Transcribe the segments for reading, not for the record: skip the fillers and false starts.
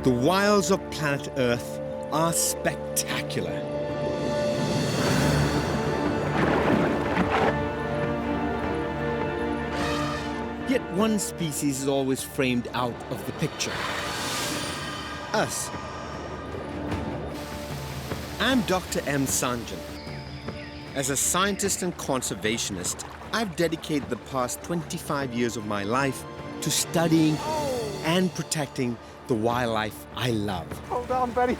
The wilds of planet Earth are spectacular. Yet one species is always framed out of the picture. Us. I'm Dr. M. Sanjan. As a scientist and conservationist, I've dedicated the past 25 years of my life to studying and protecting the wildlife I love. Hold on, buddy.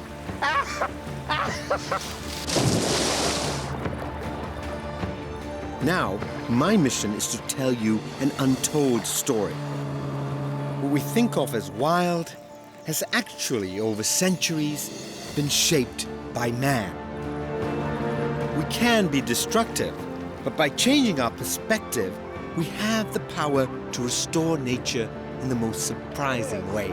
Now, my mission is to tell you an untold story. What we think of as wild has actually, over centuries, been shaped by man. We can be destructive, but by changing our perspective, we have the power to restore nature in the most surprising ways.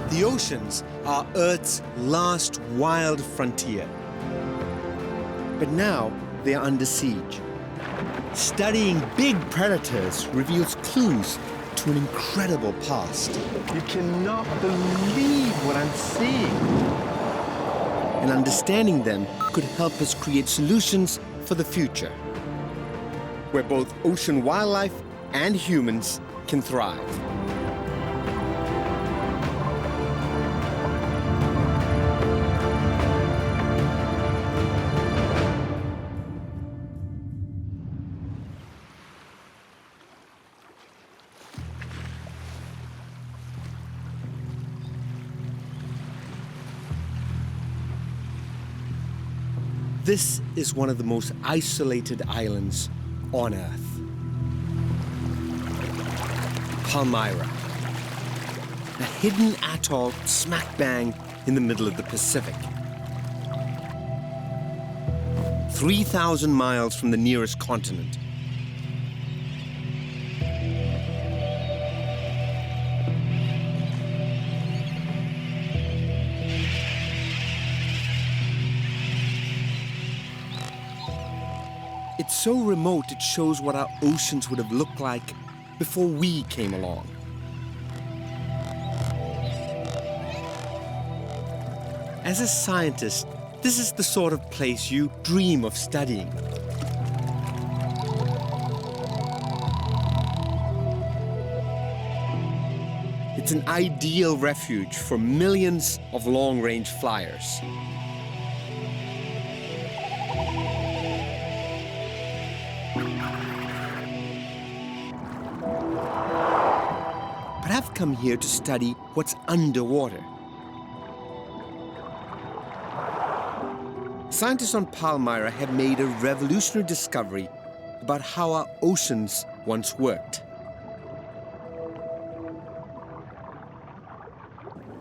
The oceans are Earth's last wild frontier. But now they are under siege. Studying big predators reveals clues to an incredible past. You cannot believe what I'm seeing. And understanding them could help us create solutions for the future, where both ocean wildlife and humans can thrive. This is one of the most isolated islands on Earth. Palmyra, a hidden atoll smack bang in the middle of the Pacific. 3,000 miles from the nearest continent. It's so remote, it shows what our oceans would have looked like before we came along. As a scientist, this is the sort of place you dream of studying. It's an ideal refuge for millions of long-range flyers. But I've come here to study what's underwater. Scientists on Palmyra have made a revolutionary discovery about how our oceans once worked.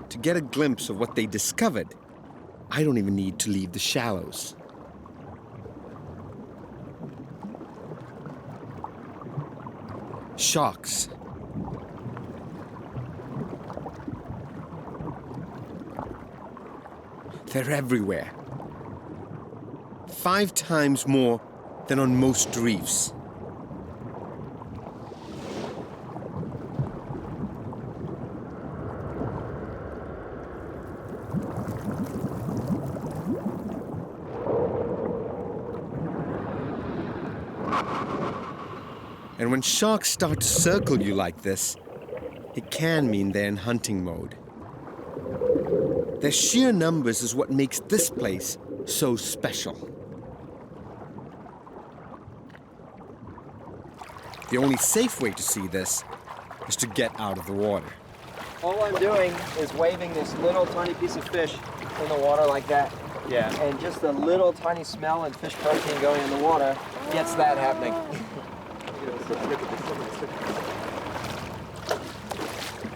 To get a glimpse of what they discovered, I don't even need to leave the shallows. Sharks. They're everywhere. 5 times more than on most reefs. And when sharks start to circle you like this, it can mean they're in hunting mode. Their sheer numbers is what makes this place so special. The only safe way to see this is to get out of the water. All I'm doing is waving this little tiny piece of fish in the water like that. Yeah. And just the little tiny smell and fish protein going in the water gets that happening.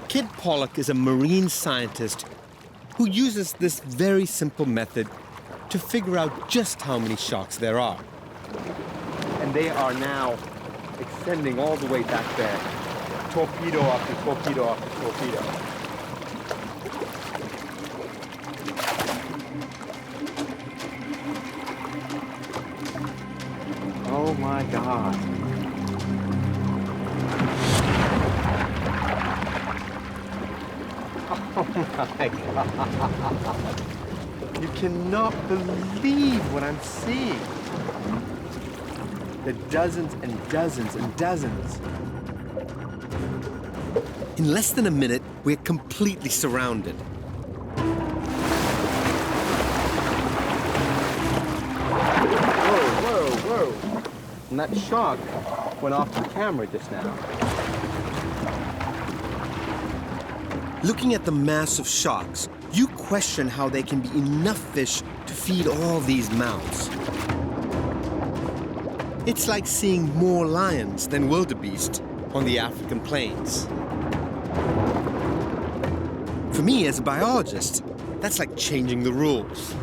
Kid Pollock is a marine scientist who uses this very simple method to figure out just how many sharks there are. And they are now extending all the way back there. Torpedo after torpedo after torpedo. Oh my God. Oh my God. You cannot believe what I'm seeing. There are dozens and dozens and dozens. In less than a minute, we're completely surrounded. Whoa. And that shark went off the camera just now. Looking at the mass of sharks, you question how there can be enough fish to feed all these mouths. It's like seeing more lions than wildebeest on the African plains. For me, as a biologist, that's like changing the rules.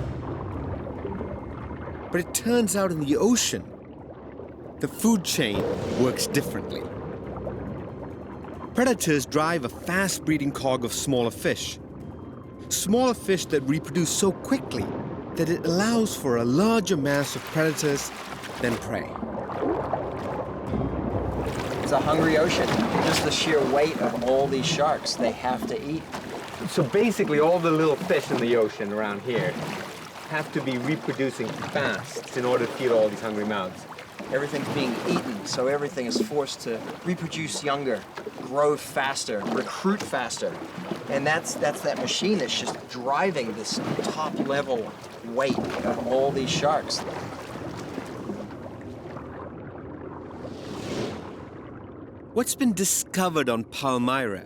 But it turns out in the ocean, the food chain works differently. Predators drive a fast-breeding cog of smaller fish. Smaller fish that reproduce so quickly that it allows for a larger mass of predators than prey. It's a hungry ocean. Just the sheer weight of all these sharks they have to eat. So basically, all the little fish in the ocean around here have to be reproducing fast in order to feed all these hungry mouths. Everything's being eaten, so everything is forced to reproduce younger, grow faster, recruit faster. And that's that machine that's just driving this top-level weight of all these sharks. What's been discovered on Palmyra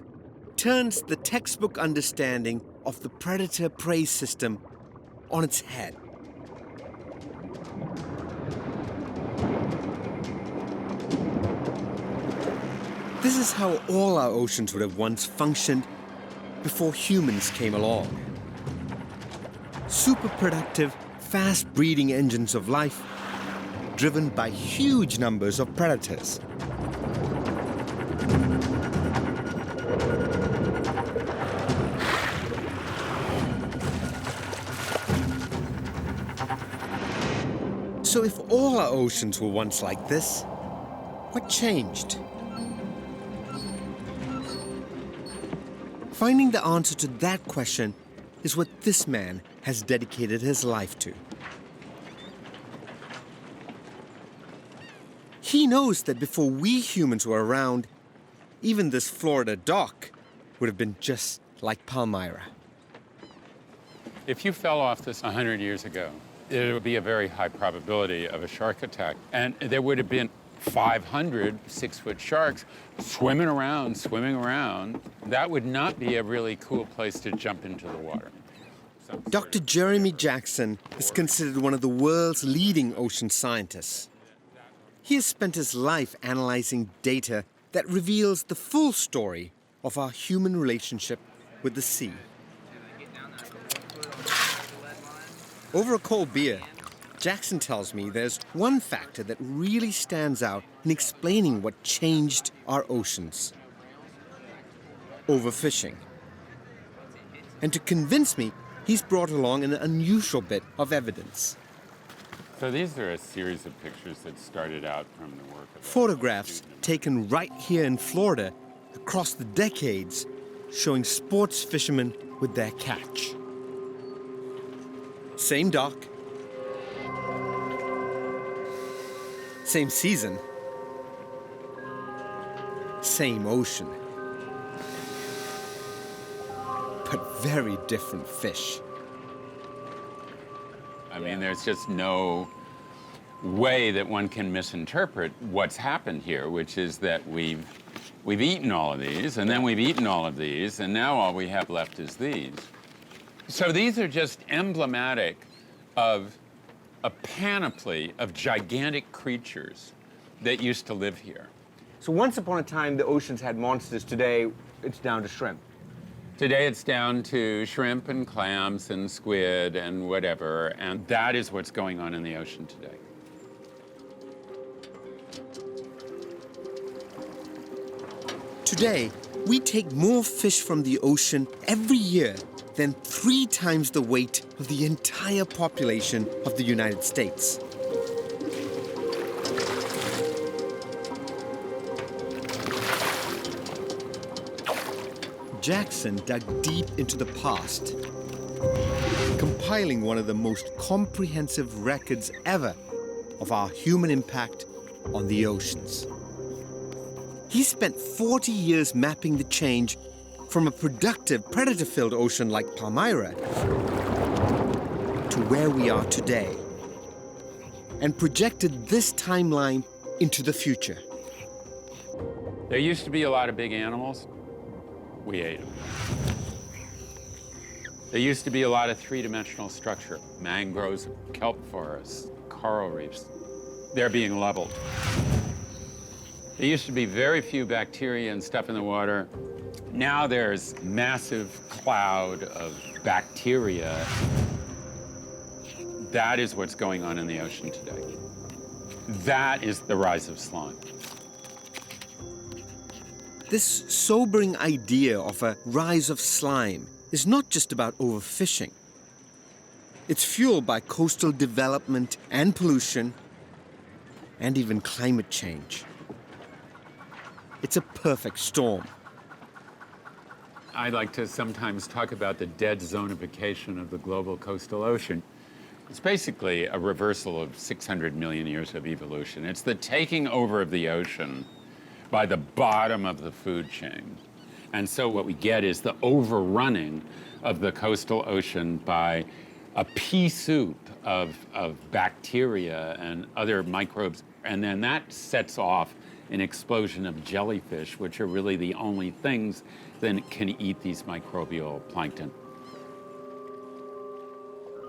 turns the textbook understanding of the predator-prey system on its head. This is how all our oceans would have once functioned before humans came along. Super productive, fast-breeding engines of life, driven by huge numbers of predators. So if all our oceans were once like this, what changed? Finding the answer to that question is what this man has dedicated his life to. He knows that before we humans were around, even this Florida dock would have been just like Palmyra. If you fell off this 100 years ago, there would be a very high probability of a shark attack. And there would have been 500 6-foot sharks swimming around. That would not be a really cool place to jump into the water. Dr. Jeremy Jackson is considered one of the world's leading ocean scientists. He has spent his life analyzing data that reveals the full story of our human relationship with the sea. Over a cold beer, Jackson tells me there's one factor that really stands out in explaining what changed our oceans: overfishing. And to convince me, he's brought along an unusual bit of evidence. So these are a series of pictures that started out from the work of Photographs taken right here in Florida across the decades, showing sports fishermen with their catch. Same dock, same season, same ocean, but very different fish. I mean, there's just no way that one can misinterpret what's happened here, which is that we've eaten all of these, and then we've eaten all of these, and now all we have left is these. So these are just emblematic of a panoply of gigantic creatures that used to live here. So once upon a time, the oceans had monsters. Today, it's down to shrimp. Today it's down to shrimp and clams and squid and whatever, and that is what's going on in the ocean today. Today, we take more fish from the ocean every year than 3 times the weight of the entire population of the United States. Jackson dug deep into the past, compiling one of the most comprehensive records ever of our human impact on the oceans. He spent 40 years mapping the change from a productive, predator-filled ocean like Palmyra to where we are today, and projected this timeline into the future. There used to be a lot of big animals. We ate them. There used to be a lot of three-dimensional structure, mangroves, kelp forests, coral reefs. They're being leveled. There used to be very few bacteria and stuff in the water. Now there's massive cloud of bacteria. That is what's going on in the ocean today. That is the rise of slime. This sobering idea of a rise of slime is not just about overfishing. It's fueled by coastal development and pollution, and even climate change. It's a perfect storm. I like to sometimes talk about the dead zonification of the global coastal ocean. It's basically a reversal of 600 million years of evolution. It's the taking over of the ocean by the bottom of the food chain. And so what we get is the overrunning of the coastal ocean by a pea soup of bacteria and other microbes. And then that sets off an explosion of jellyfish, which are really the only things that can eat these microbial plankton.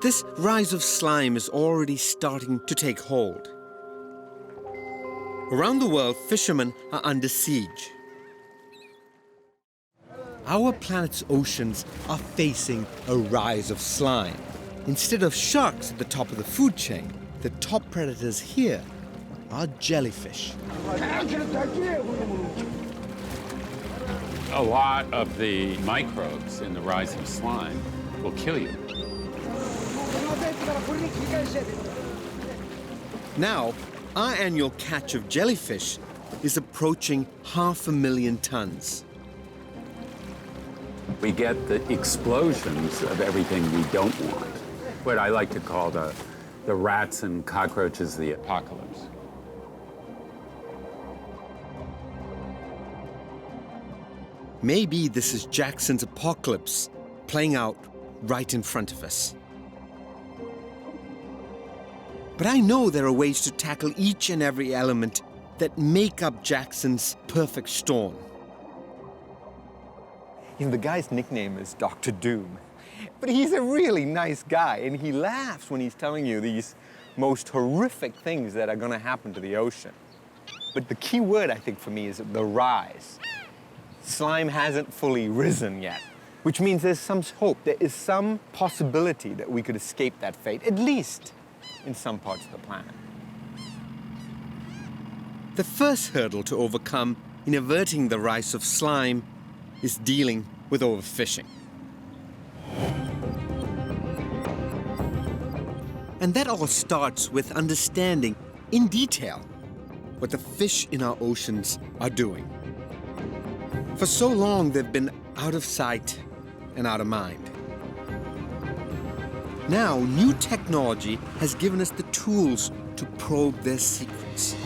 This rise of slime is already starting to take hold. Around the world, fishermen are under siege. Our planet's oceans are facing a rise of slime. Instead of sharks at the top of the food chain, the top predators here are jellyfish. A lot of the microbes in the rise of slime will kill you. Now, our annual catch of jellyfish is approaching 500,000 tons. We get the explosions of everything we don't want, what I like to call the rats and cockroaches of the apocalypse. Maybe this is Jackson's apocalypse playing out right in front of us. But I know there are ways to tackle each and every element that make up Jackson's perfect storm. You know, the guy's nickname is Dr. Doom, but he's a really nice guy, and he laughs when he's telling you these most horrific things that are going to happen to the ocean. But the key word, I think, for me is the rise. Slime hasn't fully risen yet, which means there's some hope. There is some possibility that we could escape that fate, at least in some parts of the planet. The first hurdle to overcome in averting the rise of slime is dealing with overfishing. And that all starts with understanding in detail what the fish in our oceans are doing. For so long, they've been out of sight and out of mind. Now, new technology has given us the tools to probe their secrets.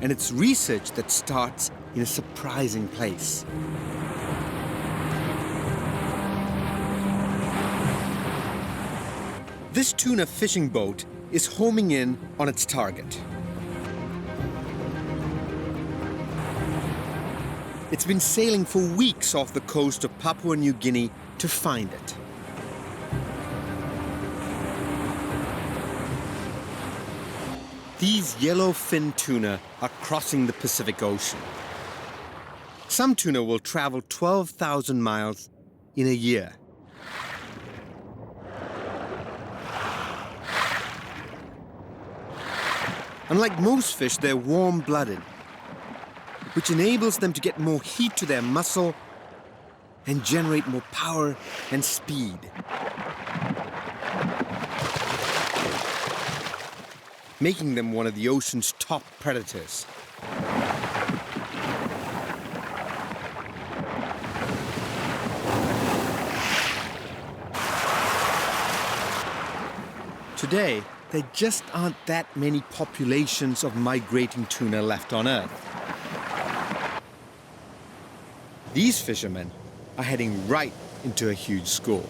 And it's research that starts in a surprising place. This tuna fishing boat is homing in on its target. It's been sailing for weeks off the coast of Papua New Guinea to find it. These yellowfin tuna are crossing the Pacific Ocean. Some tuna will travel 12,000 miles in a year. Unlike most fish, they're warm-blooded, which enables them to get more heat to their muscle and generate more power and speed. Making them one of the ocean's top predators. Today, there just aren't that many populations of migrating tuna left on Earth. These fishermen are heading right into a huge school.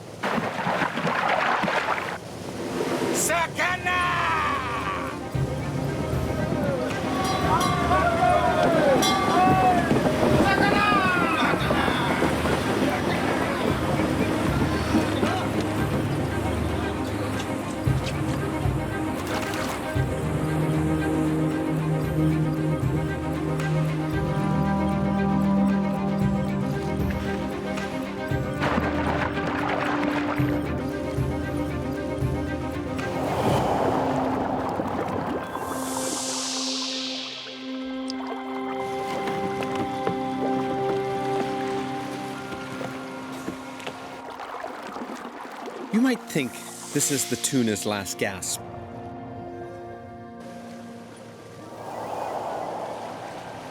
You might think this is the tuna's last gasp.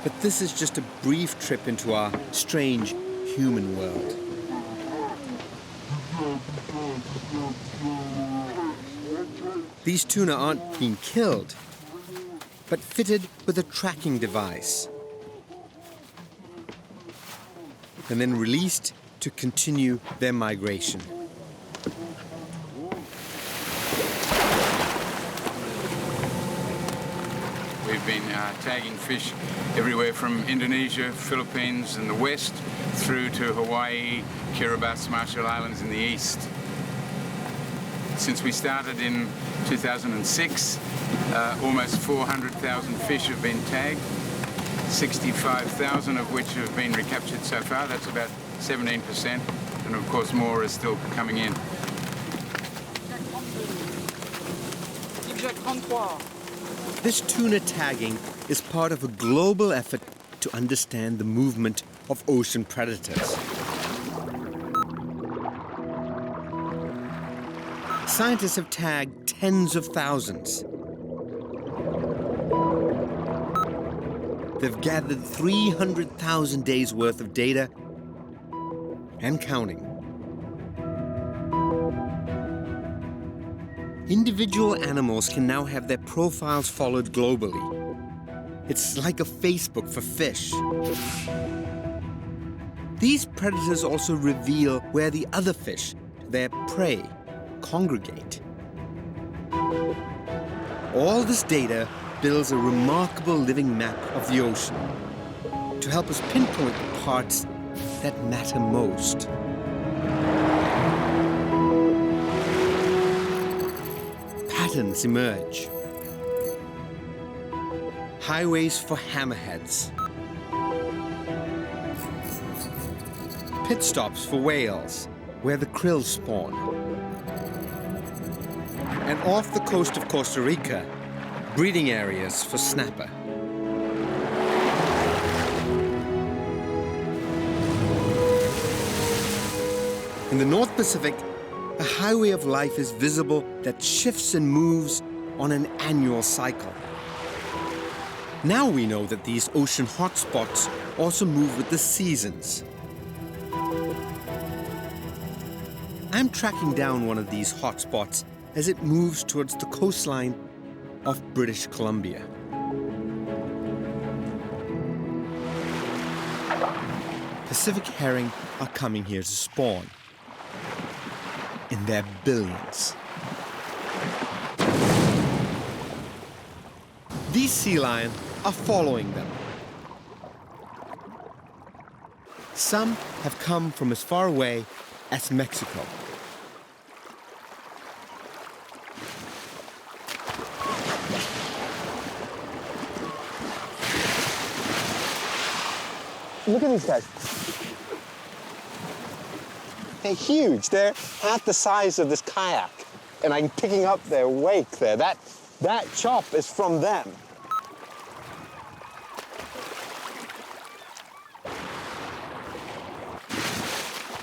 But this is just a brief trip into our strange human world. These tuna aren't being killed, but fitted with a tracking device, and then released to continue their migration. We've been tagging fish everywhere from Indonesia, Philippines in the west, through to Hawaii, Kiribati, Marshall Islands in the east. Since we started in 2006, almost 400,000 fish have been tagged, 65,000 of which have been recaptured so far. That's about 17%, and of course more is still coming in. This tuna tagging is part of a global effort to understand the movement of ocean predators. Scientists have tagged tens of thousands. They've gathered 300,000 days worth of data and counting. Individual animals can now have their profiles followed globally. It's like a Facebook for fish. These predators also reveal where the other fish, their prey, congregate. All this data builds a remarkable living map of the ocean to help us pinpoint the parts that matter most. Patterns emerge. Highways for hammerheads. Pit stops for whales, where the krill spawn. And off the coast of Costa Rica, breeding areas for snapper. In the North Pacific, a highway of life is visible that shifts and moves on an annual cycle. Now we know that these ocean hotspots also move with the seasons. I'm tracking down one of these hotspots as it moves towards the coastline of British Columbia. Pacific herring are coming here to spawn. In their billions. These sea lions are following them. Some have come from as far away as Mexico. Look at these guys. They're huge. They're half the size of this kayak. And I'm picking up their wake there. That chop is from them.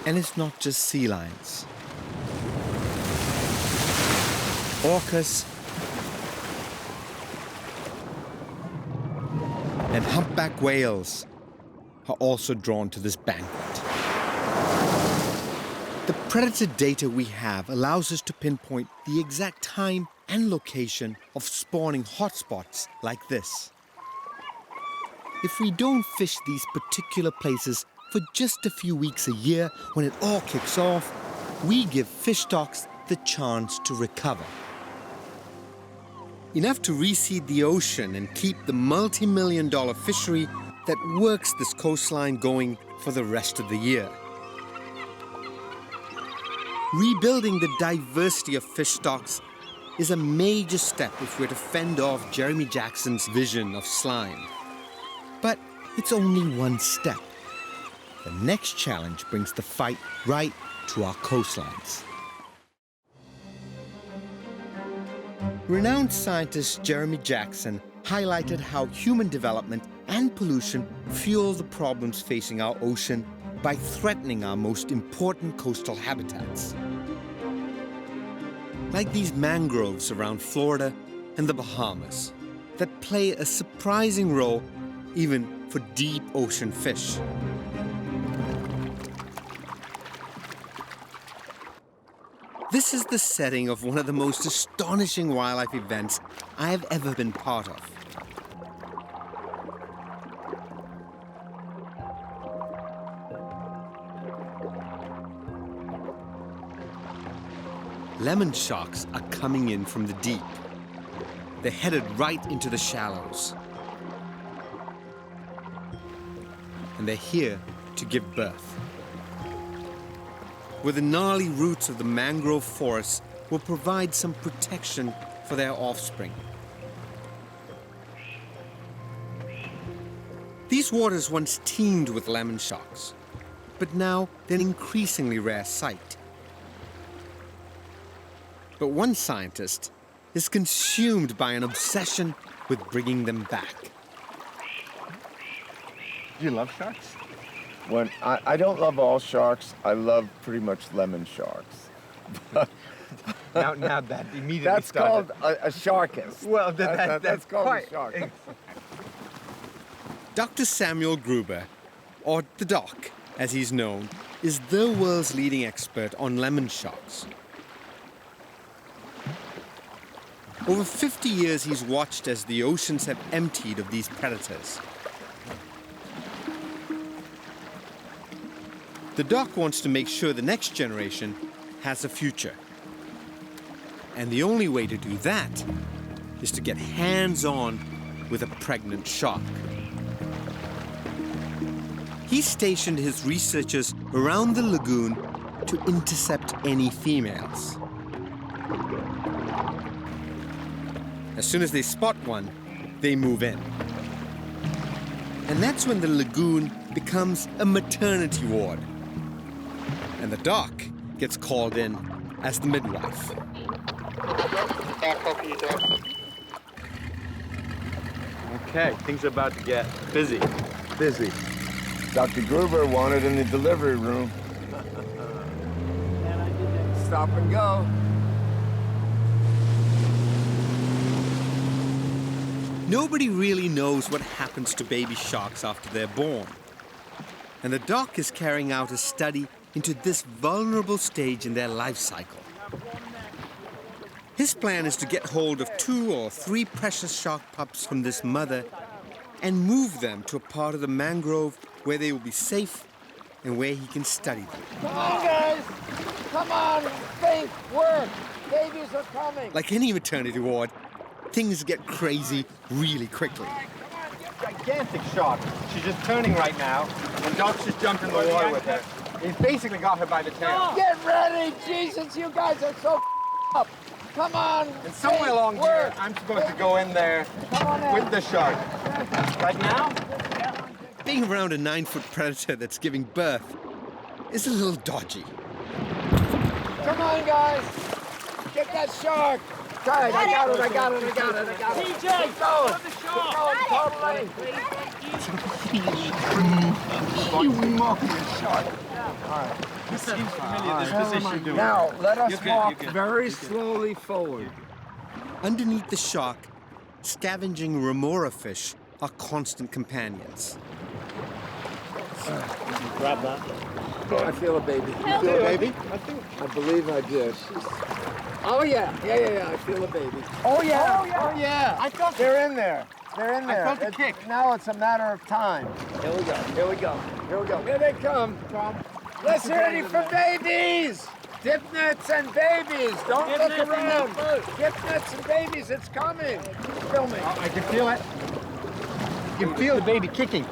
And it's not just sea lions. Orcas and humpback whales are also drawn to this banquet. The predator data we have allows us to pinpoint the exact time and location of spawning hotspots like this. If we don't fish these particular places for just a few weeks a year, when it all kicks off, we give fish stocks the chance to recover. Enough to reseed the ocean and keep the multi-million-dollar fishery that works this coastline going for the rest of the year. Rebuilding the diversity of fish stocks is a major step if we're to fend off Jeremy Jackson's vision of slime. But it's only one step. The next challenge brings the fight right to our coastlines. Renowned scientist Jeremy Jackson highlighted how human development and pollution fuel the problems facing our ocean by threatening our most important coastal habitats. Like these mangroves around Florida and the Bahamas that play a surprising role even for deep ocean fish. This is the setting of one of the most astonishing wildlife events I have ever been part of. Lemon sharks are coming in from the deep. They're headed right into the shallows. And they're here to give birth. Where the gnarly roots of the mangrove forests will provide some protection for their offspring. These waters once teemed with lemon sharks, but now they're an increasingly rare sight. But one scientist is consumed by an obsession with bringing them back. Do you love sharks? When I don't love all sharks. I love pretty much lemon sharks. Now that immediately That's started. called a sharkist. Well, that's called quite a shark. Dr. Samuel Gruber, or the Doc, as he's known, is the world's leading expert on lemon sharks. Over 50 years, he's watched as the oceans have emptied of these predators. The Doc wants to make sure the next generation has a future. And the only way to do that is to get hands-on with a pregnant shark. He stationed his researchers around the lagoon to intercept any females. As soon as they spot one, they move in. And that's when the lagoon becomes a maternity ward. And the Doc gets called in as the midwife. Okay, things are about to get busy. Busy. Dr. Gruber wanted in the delivery room. Stop and go. Nobody really knows what happens to baby sharks after they're born. And the Doc is carrying out a study into this vulnerable stage in their life cycle. His plan is to get hold of 2 or 3 precious shark pups from this mother and move them to a part of the mangrove where they will be safe and where he can study them. Come on, guys. Come on. Think. Work. Babies are coming. Like any maternity ward, things get crazy really quickly. Gigantic shark. She's just turning right now, and Doc's just jumped in the water with her. He's basically got her by the tail. Get ready. Jesus, you guys are so up. Come on. And somewhere along here, I'm supposed to go in there with the shark. Right now? Being around a 9-foot predator that's giving birth is a little dodgy. Come on, guys. Get that shark. Try it. I got it. TJ, keep going. You monkey shark. All right. This seems familiar, this position you're doing. Now, let us walk good. very slowly forward. Underneath the shark, scavenging remora fish are constant companions. Grab that. I feel a baby. You feel a baby? I believe I do. Oh, yeah. Yeah. I feel a baby. Oh, yeah. I felt They're in there. They're in there. I felt the kick. Now it's a matter of time. Here we go. Here they come. Let's hear it for babies. Dip nets and babies. Don't look around. Dip nets and babies. It's coming. Filming. I can feel it. You can feel the baby kicking.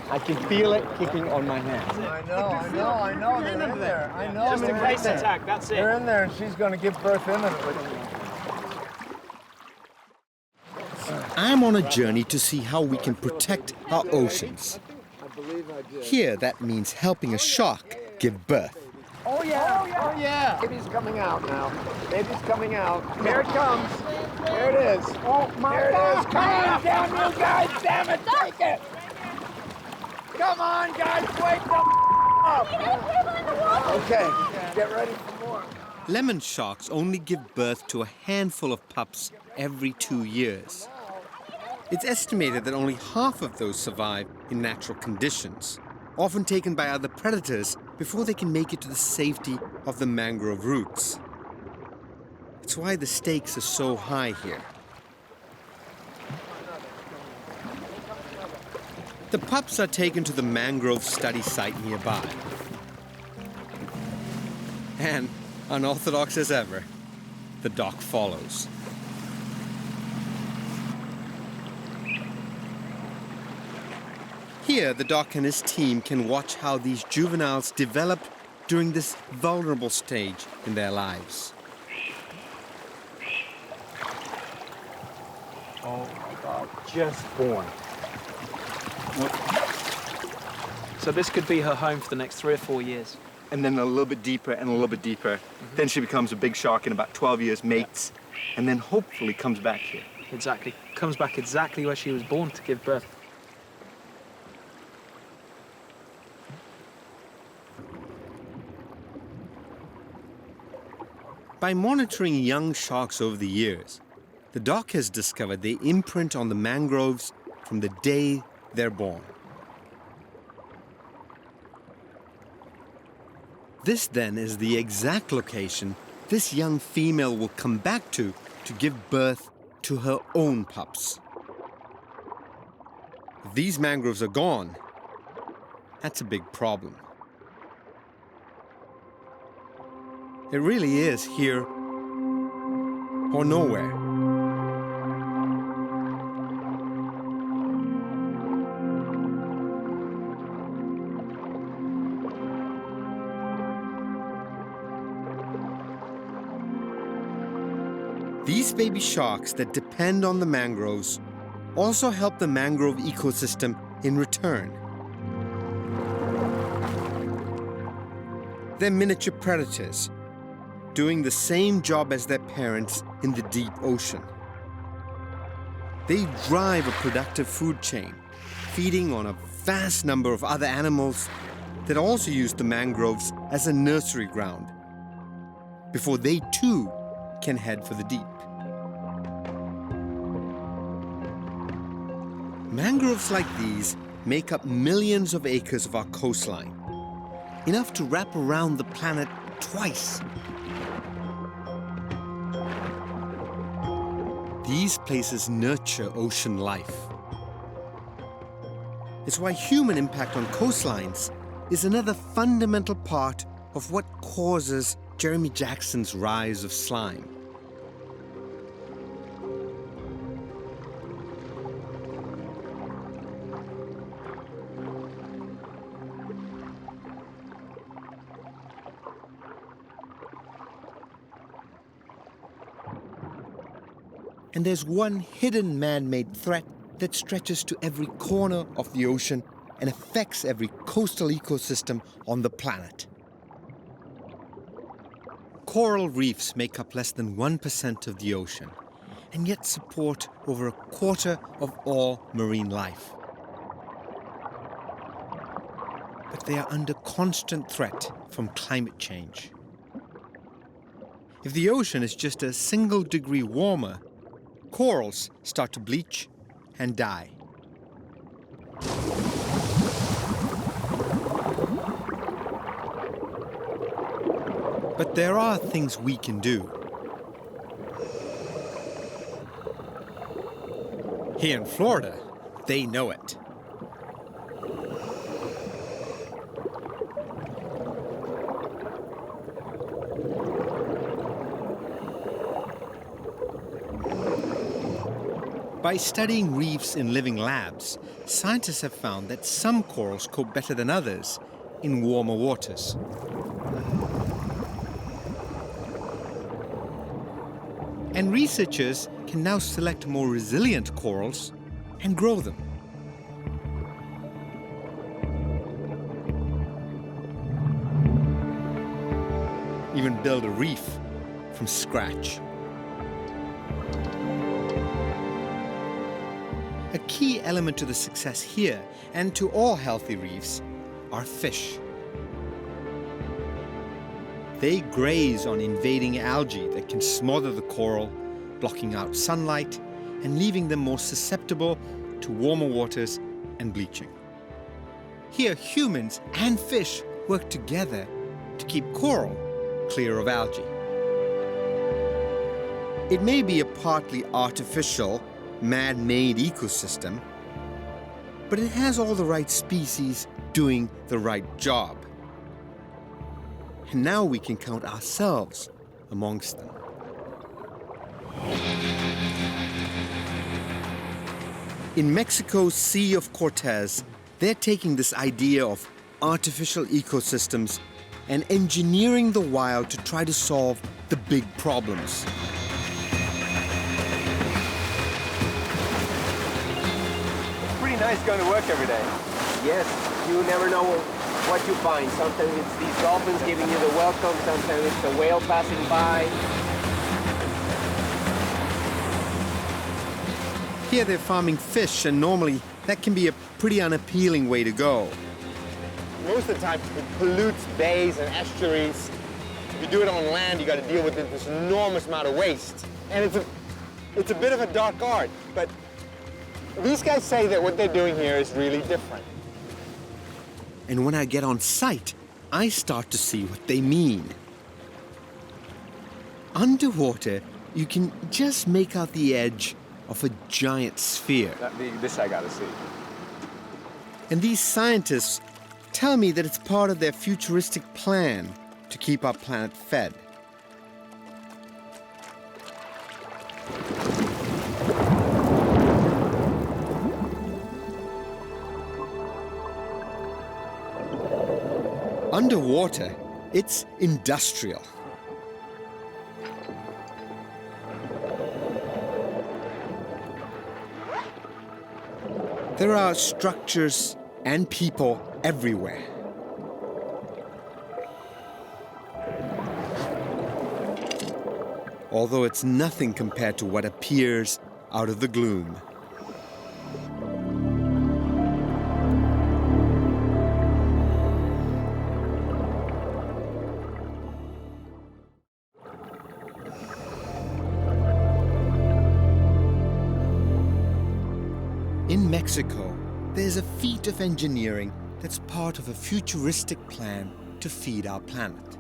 I can feel it kicking on my hands. I know. They're in there. I know. Just a case attack, that's it. They're in there, and she's going to give birth imminently. I'm on a journey to see how we can protect our oceans. I believe I do. Here, that means helping a shark give birth. Oh, yeah. Baby's coming out now. Baby's coming out. Here it comes. Here it is. Oh, my God. Come on, down, you guys. Damn it, take it. Come on, guys, wake the up. Okay, get ready for more. Lemon sharks only give birth to a handful of pups every 2 years. It's estimated that only half of those survive in natural conditions, often taken by other predators before they can make it to the safety of the mangrove roots. It's why the stakes are so high here. The pups are taken to the mangrove study site nearby. And, unorthodox as ever, the doc follows. Here, the doc and his team can watch how these juveniles develop during this vulnerable stage in their lives. Oh my God, just born. So this could be her home for the next 3 or 4 years. And then a little bit deeper and a little bit deeper. Then she becomes a big shark in about 12 years, mates, and then hopefully comes back here. Exactly. Comes back exactly where she was born to give birth. By monitoring young sharks over the years, the doc has discovered they imprint on the mangroves from the day they're born. This then is the exact location this young female will come back to give birth to her own pups. If these mangroves are gone, that's a big problem. It really is here or nowhere. These baby sharks that depend on the mangroves also help the mangrove ecosystem in return. They're miniature predators, doing the same job as their parents in the deep ocean. They drive a productive food chain, feeding on a vast number of other animals that also use the mangroves as a nursery ground, before they too can head for the deep. Mangroves like these make up millions of acres of our coastline, enough to wrap around the planet twice. These places nurture ocean life. It's why human impact on coastlines is another fundamental part of what causes Jeremy Jackson's rise of slime. And there's one hidden man-made threat that stretches to every corner of the ocean and affects every coastal ecosystem on the planet. Coral reefs make up less than 1% of the ocean, and yet support over a quarter of all marine life. But they are under constant threat from climate change. If the ocean is just a single degree warmer, corals start to bleach and die. But there are things we can do. Here in Florida, they know it. By studying reefs in living labs, scientists have found that some corals cope better than others in warmer waters. And researchers can now select more resilient corals and grow them. Even build a reef from scratch. A key element to the success here and to all healthy reefs are fish. They graze on invading algae that can smother the coral, blocking out sunlight and leaving them more susceptible to warmer waters and bleaching. Here, humans and fish work together to keep coral clear of algae. It may be a partly artificial, man-made ecosystem, but it has all the right species doing the right job. And now we can count ourselves amongst them. In Mexico's Sea of Cortez, they're taking this idea of artificial ecosystems and engineering the wild to try to solve the big problems. Pretty nice going to work every day. Yes, you never know what you find. Sometimes it's these dolphins giving you the welcome, sometimes it's a whale passing by. Here they're farming fish, and normally that can be a pretty unappealing way to go. Most of the time, it pollutes bays and estuaries. If you do it on land, you got to deal with this enormous amount of waste. And it's a bit of a dark art, but these guys say that what they're doing here is really different. And when I get on site, I start to see what they mean. Underwater, you can just make out the edge of a giant sphere. This I got to see. And these scientists tell me that it's part of their futuristic plan to keep our planet fed. Underwater, it's industrial. There are structures and people everywhere. Although it's nothing compared to what appears out of the gloom. In Mexico, there's a feat of engineering that's part of a futuristic plan to feed our planet.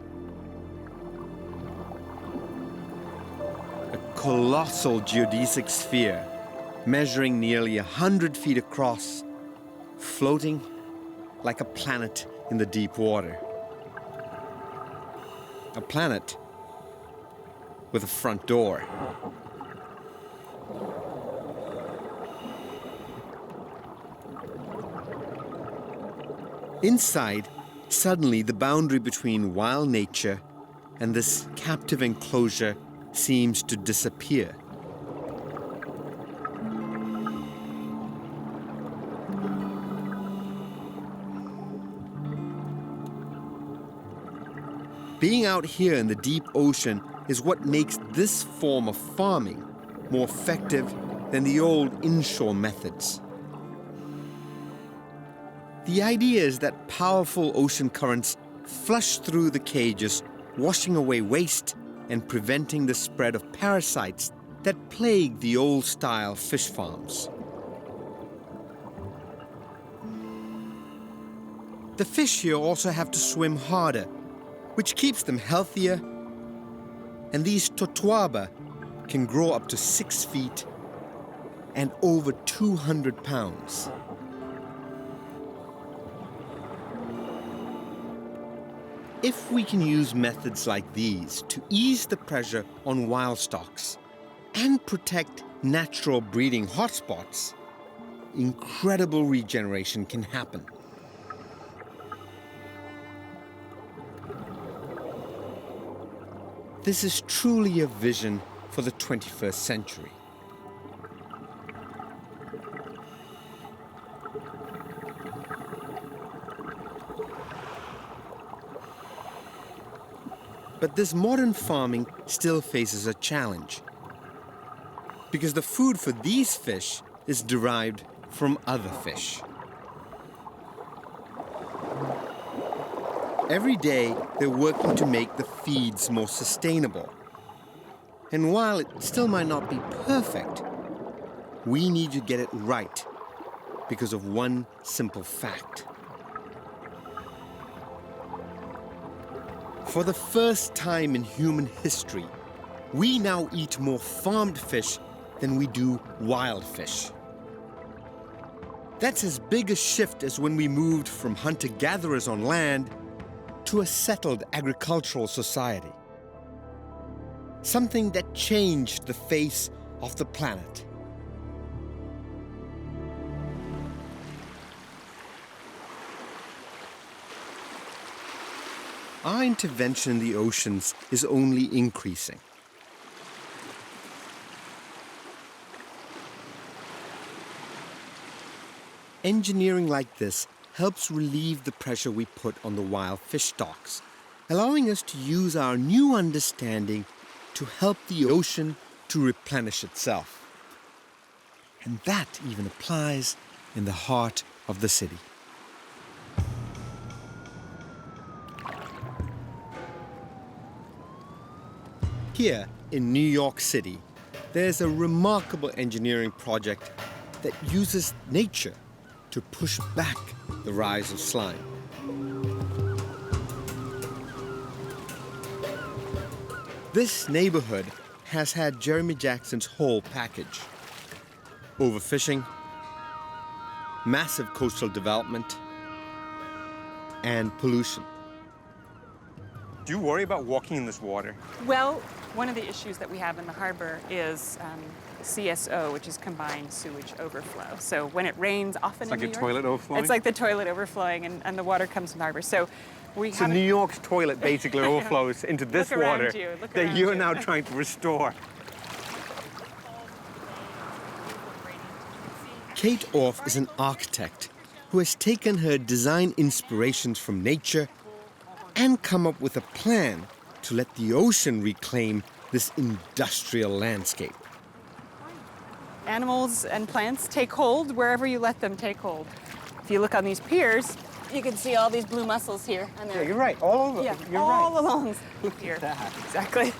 A colossal geodesic sphere, measuring nearly 100 feet across, floating like a planet in the deep water. A planet with a front door. Inside, suddenly the boundary between wild nature and this captive enclosure seems to disappear. Being out here in the deep ocean is what makes this form of farming more effective than the old inshore methods. The idea is that powerful ocean currents flush through the cages, washing away waste and preventing the spread of parasites that plague the old-style fish farms. The fish here also have to swim harder, which keeps them healthier, and these totoaba can grow up to 6 feet and over 200 pounds. If we can use methods like these to ease the pressure on wild stocks and protect natural breeding hotspots, incredible regeneration can happen. This is truly a vision for the 21st century. But this modern farming still faces a challenge, because the food for these fish is derived from other fish. Every day, they're working to make the feeds more sustainable. And while it still might not be perfect, we need to get it right because of one simple fact. For the first time in human history, we now eat more farmed fish than we do wild fish. That's as big a shift as when we moved from hunter-gatherers on land to a settled agricultural society. Something that changed the face of the planet. Our intervention in the oceans is only increasing. Engineering like this helps relieve the pressure we put on the wild fish stocks, allowing us to use our new understanding to help the ocean to replenish itself. And that even applies in the heart of the city. Here in New York City, there's a remarkable engineering project that uses nature to push back the rise of slime. This neighborhood has had Jeremy Jackson's whole package. Overfishing, massive coastal development, and pollution. Do you worry about walking in this water? Well, one of the issues that we have in the harbor is CSO, which is combined sewage overflow. So when it rains, often in New York, Like a toilet overflowing? it's like the toilet overflowing, and the water comes from the harbor. So So New York's toilet basically overflows into this Look around water you, look that around you're you. now trying to restore. Kate Orff is an architect who has taken her design inspirations from nature and come up with a plan to let the ocean reclaim this industrial landscape. Animals and plants take hold wherever you let them take hold. If you look on these piers, you can see all these blue mussels here. And Yeah, you're right. All over. Yeah, You're all right. along Look here. at that. Exactly.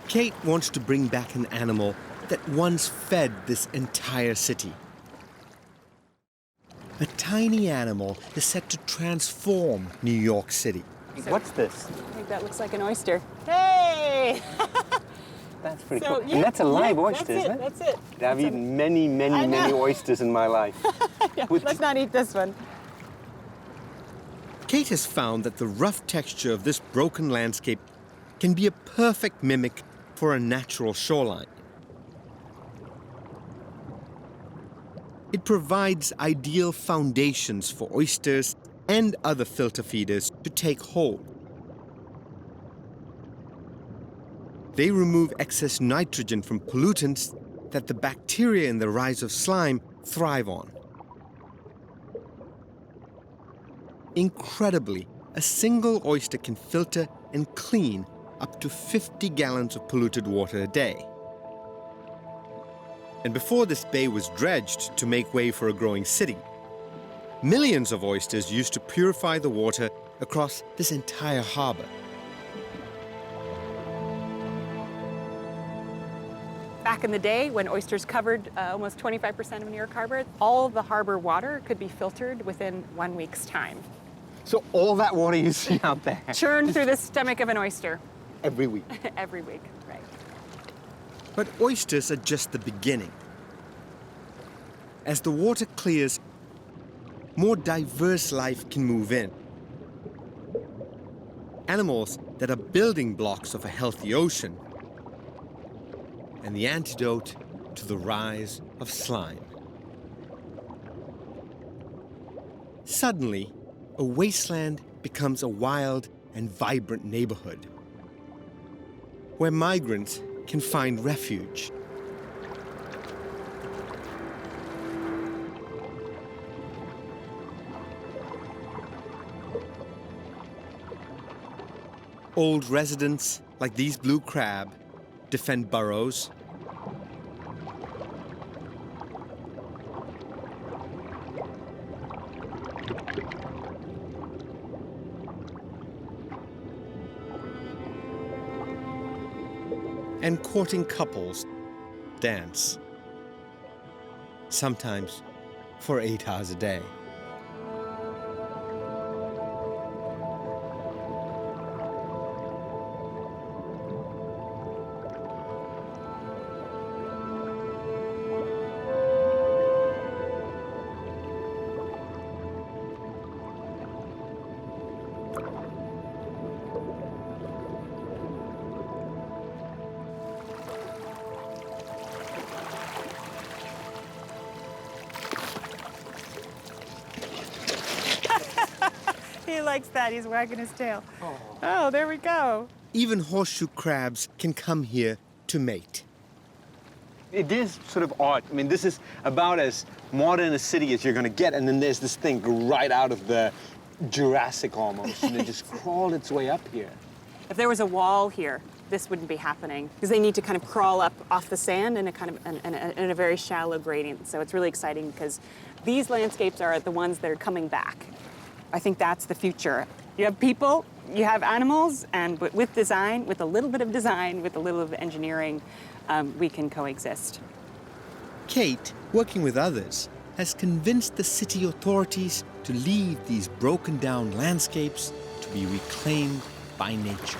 Kate wants to bring back an animal that once fed this entire city. A tiny animal is set to transform New York City. What's this? I think that looks like an oyster. Hey! That's pretty So, cool. yeah, And that's a live yeah, oyster, isn't it? That's it. I've eaten many, many, I many know. oysters in my life. Yeah, let's not eat this one. Kate has found that the rough texture of this broken landscape can be a perfect mimic for a natural shoreline. It provides ideal foundations for oysters and other filter feeders to take hold. They remove excess nitrogen from pollutants that the bacteria in the rise of slime thrive on. Incredibly, a single oyster can filter and clean up to 50 gallons of polluted water a day. And before this bay was dredged to make way for a growing city, millions of oysters used to purify the water across this entire harbor. Back in the day, when oysters covered almost 25% of New York Harbor, all of the harbor water could be filtered within 1 week's time. So all that water you see out there? Churned through the stomach of an oyster. Every week. Every week, right. But oysters are just the beginning. As the water clears, more diverse life can move in. Animals that are building blocks of a healthy ocean, and the antidote to the rise of slime. Suddenly, a wasteland becomes a wild and vibrant neighborhood where migrants can find refuge. Old residents, like these blue crab, defend burrows. And courting couples dance, sometimes for 8 hours a day. He likes that. He's wagging his tail. Oh, there we go. Even horseshoe crabs can come here to mate. It is sort of odd. I mean, this is about as modern a city as you're going to get, and then there's this thing right out of the Jurassic almost, and it just crawled its way up here. If there was a wall here, this wouldn't be happening because they need to kind of crawl up off the sand in a kind of in a very shallow gradient. So it's really exciting because these landscapes are the ones that are coming back. I think that's the future. You have people, you have animals, and with design, with a little bit of design, with a little of engineering, we can coexist. Kate, working with others, has convinced the city authorities to leave these broken down landscapes to be reclaimed by nature.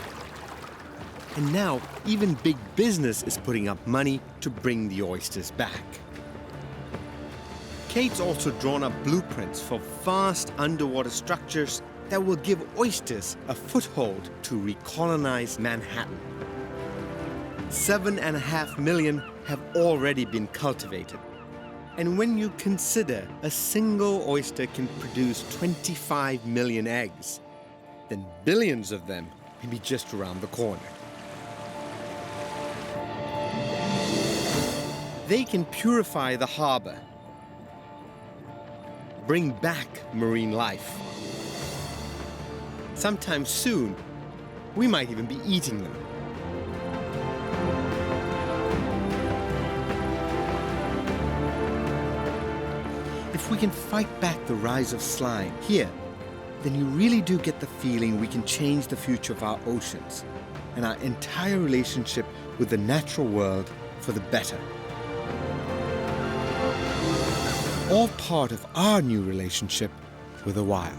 And now, even big business is putting up money to bring the oysters back. Kate's also drawn up blueprints for vast underwater structures that will give oysters a foothold to recolonize Manhattan. 7.5 million have already been cultivated. And when you consider a single oyster can produce 25 million eggs, then billions of them may be just around the corner. They can purify the harbor, bring back marine life. Sometime soon, we might even be eating them. If we can fight back the rise of slime here, then you really do get the feeling we can change the future of our oceans and our entire relationship with the natural world for the better. All part of our new relationship with the wild.